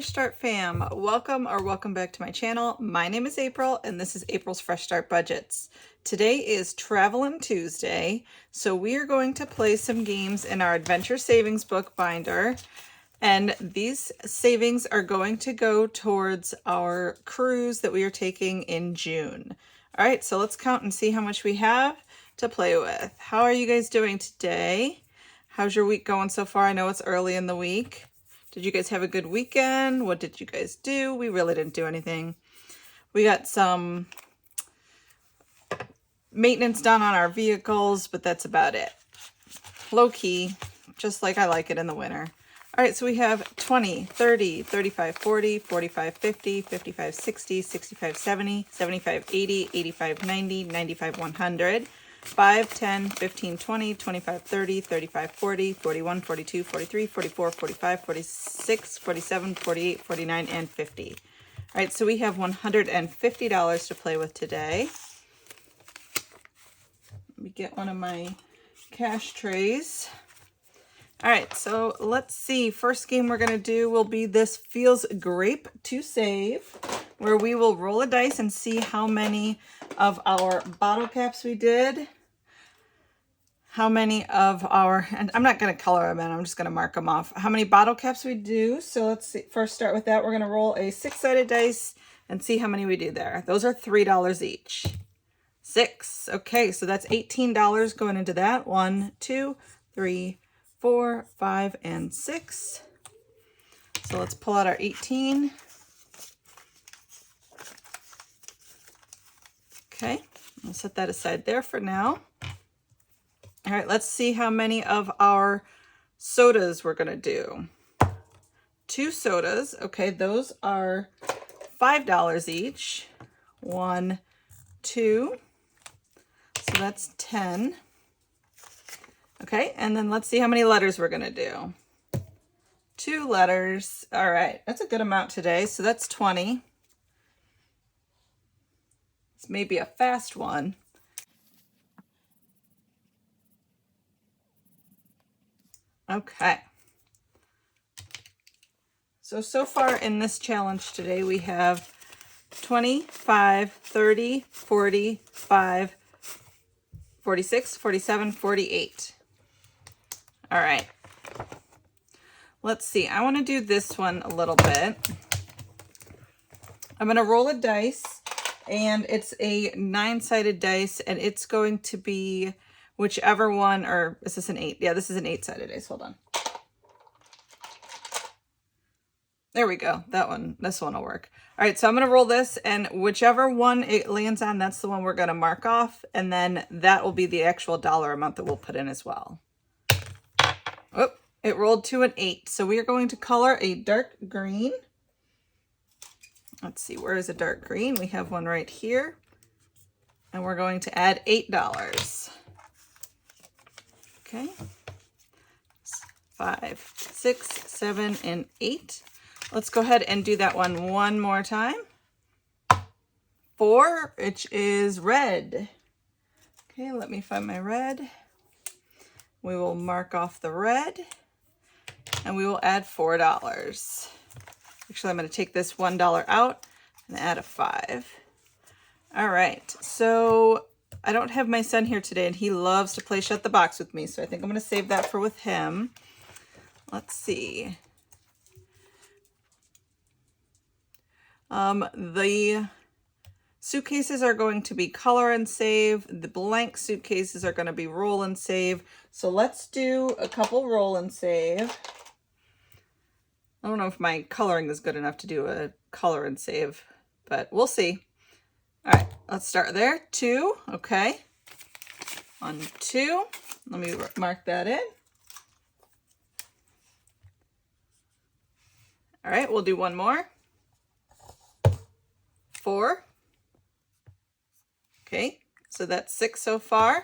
Start fam, welcome back to my channel. My name is April and this is April's Fresh Start Budgets. Today is Travelin' Tuesday, so we are going to play some games in our Adventure Savings Book binder, and these savings are going to go towards our cruise that we are taking in June. All right, so let's count and see how much we have to play with. How are you guys doing today? How's your week going so far? I know it's early in the week. Did you guys have a good weekend? What did you guys do? We really didn't do anything. We got some maintenance done on our vehicles, but that's about it. Low key, just like I like it in the winter. All right, so we have 20, 30, 35, 40, 45, 50, 55, 60, 65, 70, 75, 80, 85, 90, 95, 100. 5, 10, 15, 20, 25, 30, 35, 40, 41, 42, 43, 44, 45, 46, 47, 48, 49, and 50. All right, so we have $150 to play with today. Let me get one of my cash trays. All right, so let's see. First game we're going to do will be this Feels Grape to Save, where we will roll a dice and see how many of our bottle caps we did. How many of our, and I'm not going to color them in, I'm just going to mark them off. How many bottle caps we do. So let's see, first start with that. We're going to roll a 6-sided dice and see how many we do there. Those are $3 each. 6. Okay, so that's $18 going into that. 1, 2, 3, 4, 5, and 6. So let's pull out our 18. Okay, I'll set that aside there for now. All right, let's see how many of our sodas we're going to do. 2 sodas. Okay, those are $5 each. 1, 2. So that's 10. Okay, and then let's see how many letters we're going to do. 2 letters. All right, that's a good amount today. So that's 20. This may be a fast one. Okay. So far in this challenge today, we have 25, 30, 45, 46, 47, 48. All right. Let's see. I want to do this one a little bit. I'm going to roll a dice, and it's a 9-sided dice, and it's going to be whichever one, or is this an 8? Yeah, this is an 8-sided dice. Hold on. There we go. That one, this one will work. All right, so I'm going to roll this, and whichever one it lands on, that's the one we're going to mark off, and then that will be the actual dollar amount that we'll put in as well. Oh, it rolled to an 8. So we are going to color a dark green. Let's see, where is a dark green? We have one right here. And we're going to add $8. Okay. 5, 6, 7, and 8. Let's go ahead and do that one more time. 4, which is red. Okay, let me find my red. We will mark off the red, and we will add $4. Actually, I'm going to take this $1 out and add a 5. All right, so I don't have my son here today, and he loves to play Shut the Box with me, so I think I'm going to save that for with him. Let's see. The suitcases are going to be color and save. The blank suitcases are going to be roll and save. So let's do a couple roll and save. I don't know if my coloring is good enough to do a color and save, but we'll see. All right, let's start there. 2, okay. 1, 2. Let me mark that in. All right, we'll do one more. 4. Okay, so that's 6 so far.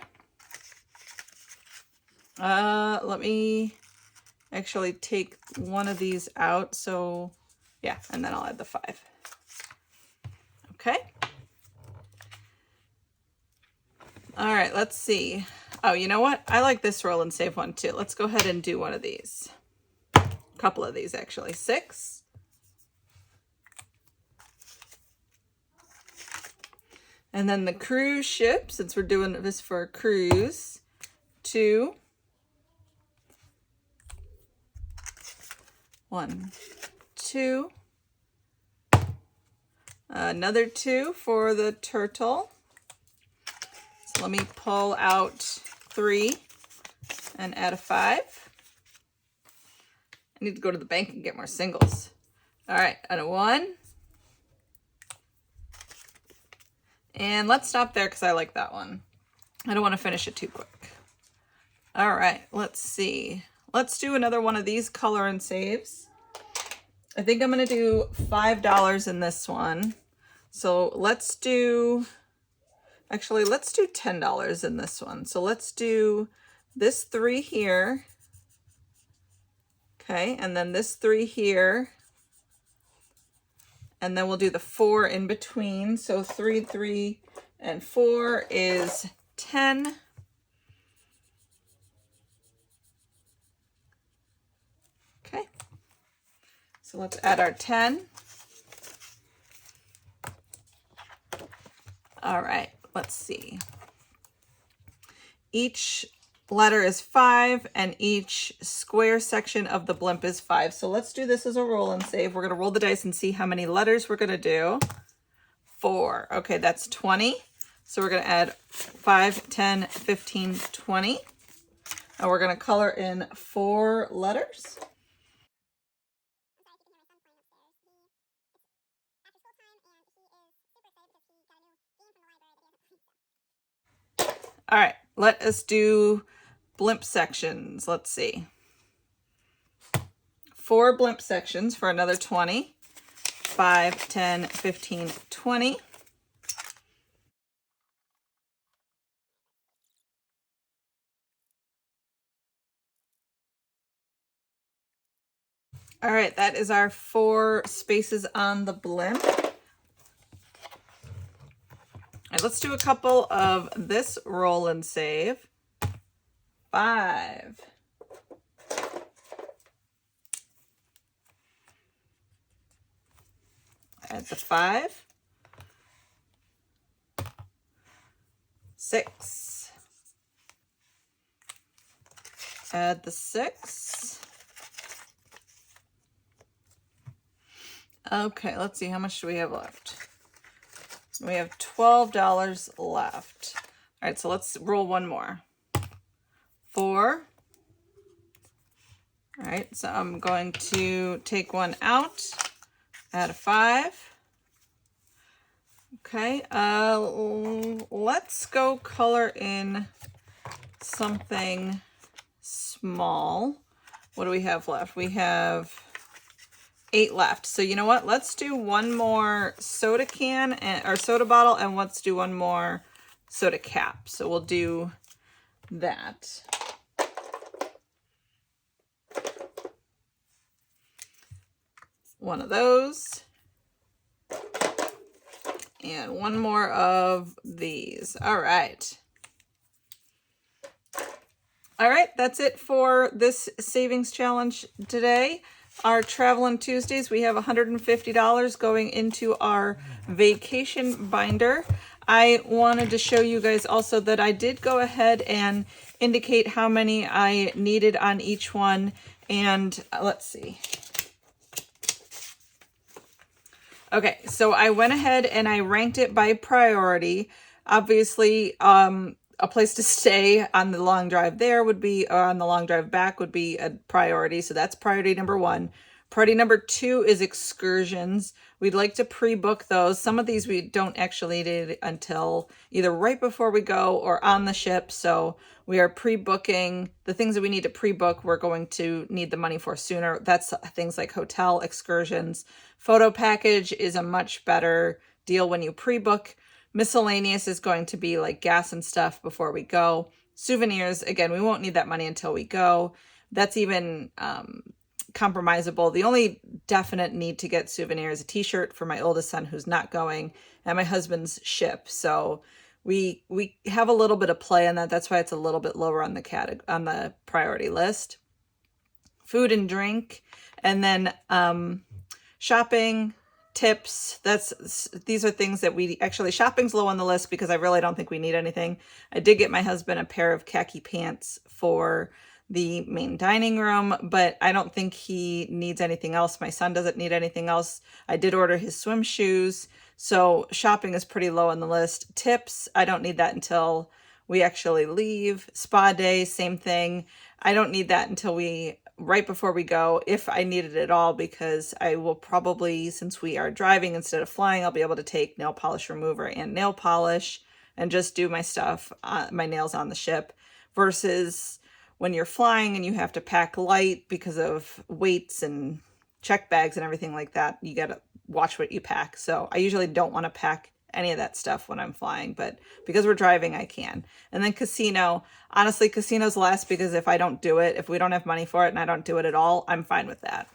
Let me actually take one of these out. So yeah, and then I'll add the 5. Okay. All right, let's see. Oh, you know what? I like this roll and save one too. Let's go ahead and do one of these. A couple of these actually. 6, And then the cruise ship, since we're doing this for a cruise, 2. 1, 2. Another 2 for the turtle. So let me pull out 3 and add a 5. I need to go to the bank and get more singles. All right, and a 1. And let's stop there because I like that one. I don't want to finish it too quick. All right, let's see. Let's do another one of these color and saves. I think I'm going to do $5 in this one. So let's do, actually, let's do $10 in this one. So let's do this 3 here. Okay, and then this 3 here. And then we'll do the 4 in between. So 3, 3, and 4 is 10. Okay. So let's add our 10. All right, let's see. Each letter is 5 and each square section of the blimp is 5. So let's do this as a roll and save. We're going to roll the dice and see how many letters we're going to do. 4. Okay, that's 20. So we're going to add 5, 10, 15, 20. And we're going to color in 4 letters. All right, let us do blimp sections. Let's see. 4 blimp sections for another 20. 5, 10, 15, 20. All right, that is our 4 spaces on the blimp. All right, let's do a couple of this roll and save. 5. Add the 5. 6. Add the 6. Okay, let's see, how much do we have left? We have $12 left. All right, so let's roll one more. 4. All right, so I'm going to take one out, add a 5. Okay, let's go color in something small. What do we have left? We have 8 left. So you know what? Let's do one more soda can or soda bottle, and let's do one more soda cap. So we'll do that. One of those. And one more of these. All right. All right, that's it for this savings challenge today. Our Travelin' Tuesdays, we have $150 going into our vacation binder. I wanted to show you guys also that I did go ahead and indicate how many I needed on each one. And let's see. Okay, so I went ahead and I ranked it by priority. Obviously, a place to stay on the long drive there would be, or on the long drive back would be a priority. So that's priority number 1. Priority number 2 is excursions. We'd like to pre-book those. Some of these we don't actually need until either right before we go or on the ship. So we are pre-booking the things that we need to pre-book. We're going to need the money for sooner. That's things like hotel excursions. Photo package is a much better deal when you pre-book. Miscellaneous is going to be like gas and stuff before we go. Souvenirs, again, we won't need that money until we go. That's even compromisable. The only definite need to get souvenirs, a t-shirt for my oldest son who's not going, and my husband's ship. So we have a little bit of play on that. That's why it's a little bit lower on the priority list. Food and drink, and then shopping, tips. These are things that shopping's low on the list because I really don't think we need anything. I did get my husband a pair of khaki pants for the main dining room, but I don't think he needs anything else. My son doesn't need anything else. I did order his swim shoes. So shopping is pretty low on the list. Tips, I don't need that until we actually leave. Spa day, same thing. I don't need that until right before we go, if I need it at all, because I will probably, since we are driving instead of flying, I'll be able to take nail polish remover and nail polish and just do my stuff, my nails on the ship, versus when you're flying and you have to pack light because of weights and check bags and everything like that. You got to watch what you pack. So I usually don't want to pack any of that stuff when I'm flying, but because we're driving, I can. And then casino, honestly, casino's last, because if I don't do it, if we don't have money for it and I don't do it at all, I'm fine with that.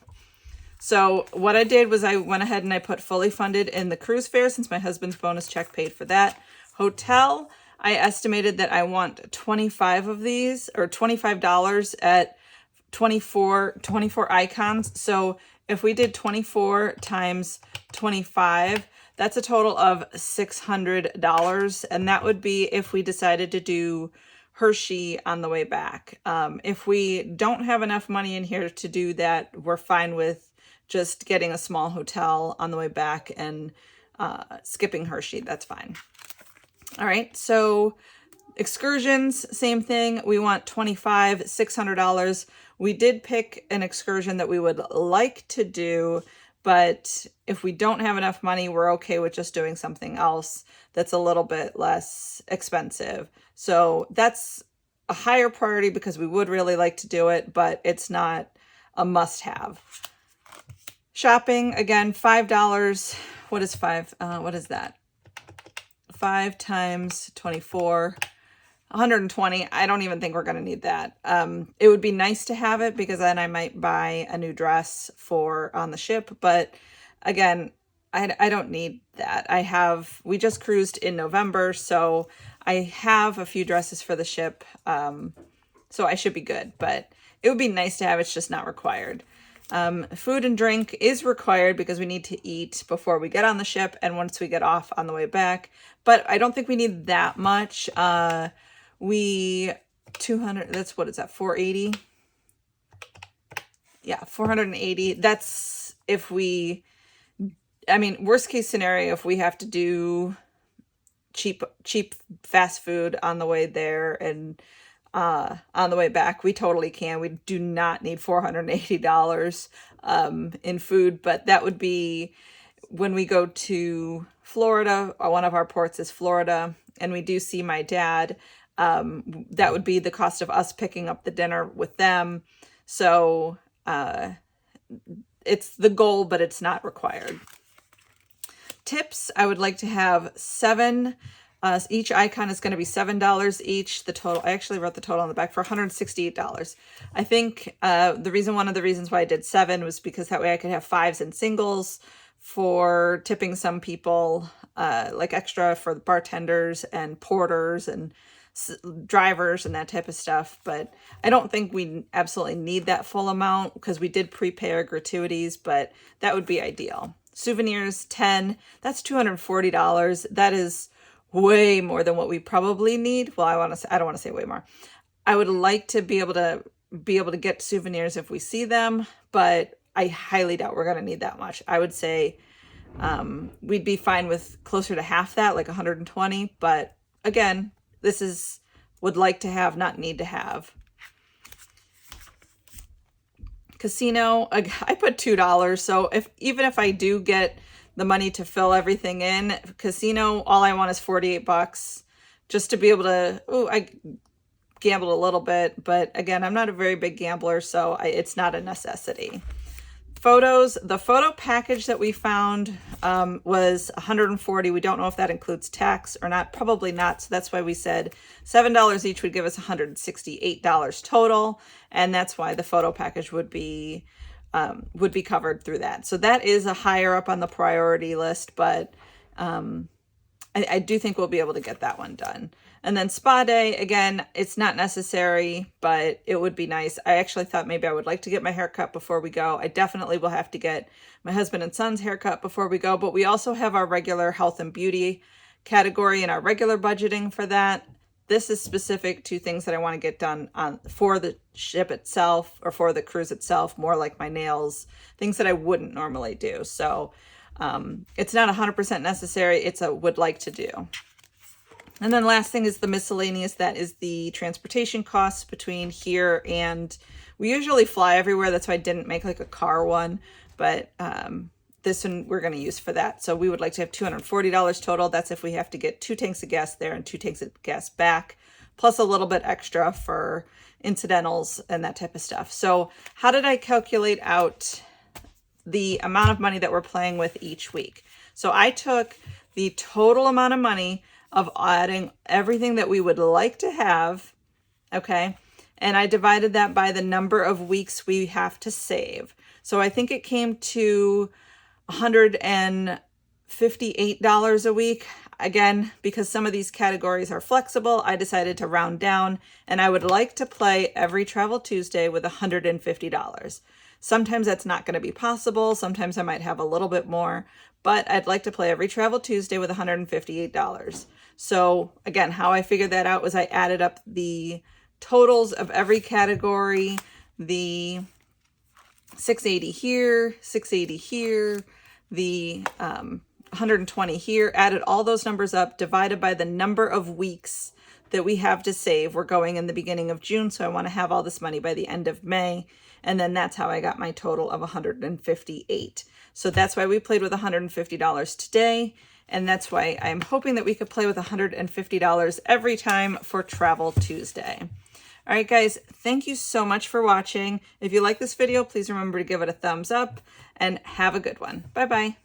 So what I did was I went ahead and I put fully funded in the cruise fare, since my husband's bonus check paid for that. Hotel, I estimated that I want 25 of these, or $25 at 24 icons. So if we did 24 times 25, that's a total of $600. And that would be if we decided to do Hershey on the way back. If we don't have enough money in here to do that, we're fine with just getting a small hotel on the way back and skipping Hershey. That's fine. All right, so excursions, same thing. We want 25, $600. We did pick an excursion that we would like to do, but if we don't have enough money, we're okay with just doing something else that's a little bit less expensive. So that's a higher priority because we would really like to do it, but it's not a must-have. Shopping, again, $5. What is five? What is that? 5 times 24, 120. I don't even think we're going to need that. It would be nice to have it because then I might buy a new dress for on the ship. But again, I don't need that. We just cruised in November, so I have a few dresses for the ship. So I should be good, but it would be nice to have. It's just not required. Food and drink is required because we need to eat before we get on the ship and once we get off on the way back. But I don't think we need that much. 200, that's, what is that, 480? Yeah, 480. That's if worst case scenario, if we have to do cheap fast food on the way there and on the way back, we totally can. We do not need $480 in food, but that would be when we go to Florida. One of our ports is Florida, and we do see my dad. That would be the cost of us picking up the dinner with them. So it's the goal, but it's not required. Tips, I would like to have 7. Each icon is going to be $7 each. The total, I actually wrote the total on the back, for $168. I think one of the reasons why I did 7 was because that way I could have 5s and singles for tipping some people, like extra for the bartenders and porters and drivers and that type of stuff. But I don't think we absolutely need that full amount because we did prepay our gratuities, but that would be ideal. Souvenirs, 10. That's $240. That is way more than what we probably need. Well, I don't want to say way more. I would like to be able to get souvenirs if we see them, but I highly doubt we're going to need that much. I would say we'd be fine with closer to half that, like 120. But again, this is would like to have, not need to have. Casino, I put $2. So even if I do get the money to fill everything in, casino, all I want is $48 just to be able to, I gambled a little bit, but again, I'm not a very big gambler, so it's not a necessity. Photos, the photo package that we found was $140. We don't know if that includes tax or not, probably not, so that's why we said $7 each would give us $168 total, and that's why the photo package would be covered through that. So that is a higher up on the priority list, but I do think we'll be able to get that one done. And then spa day, again, it's not necessary, but it would be nice. I actually thought maybe I would like to get my hair cut before we go. I definitely will have to get my husband and son's haircut before we go, but we also have our regular health and beauty category and our regular budgeting for that. This is specific to things that I want to get done for the ship itself or for the cruise itself, more like my nails, things that I wouldn't normally do. So it's not 100% necessary. It's a would like to do. And then last thing is the miscellaneous. That is the transportation costs between here and we usually fly everywhere. That's why I didn't make like a car one, but this one we're going to use for that. So we would like to have $240 total. That's if we have to get 2 tanks of gas there and 2 tanks of gas back, plus a little bit extra for incidentals and that type of stuff. So how did I calculate out the amount of money that we're playing with each week? So I took the total amount of money of adding everything that we would like to have, okay? And I divided that by the number of weeks we have to save. So I think it came to $158 a week. Again, because some of these categories are flexible, I decided to round down, and I would like to play every Travel Tuesday with $150. Sometimes that's not going to be possible. Sometimes I might have a little bit more, but I'd like to play every Travel Tuesday with $158. So again, how I figured that out was I added up the totals of every category, the 680 here, 680 here, the 120 here, added all those numbers up, divided by the number of weeks that we have to save. We're going in the beginning of June, so I want to have all this money by the end of May. And then that's how I got my total of $158. So that's why we played with $150 today. And that's why I'm hoping that we could play with $150 every time for Travel Tuesday. All right, guys, thank you so much for watching. If you like this video, please remember to give it a thumbs up and have a good one. Bye-bye.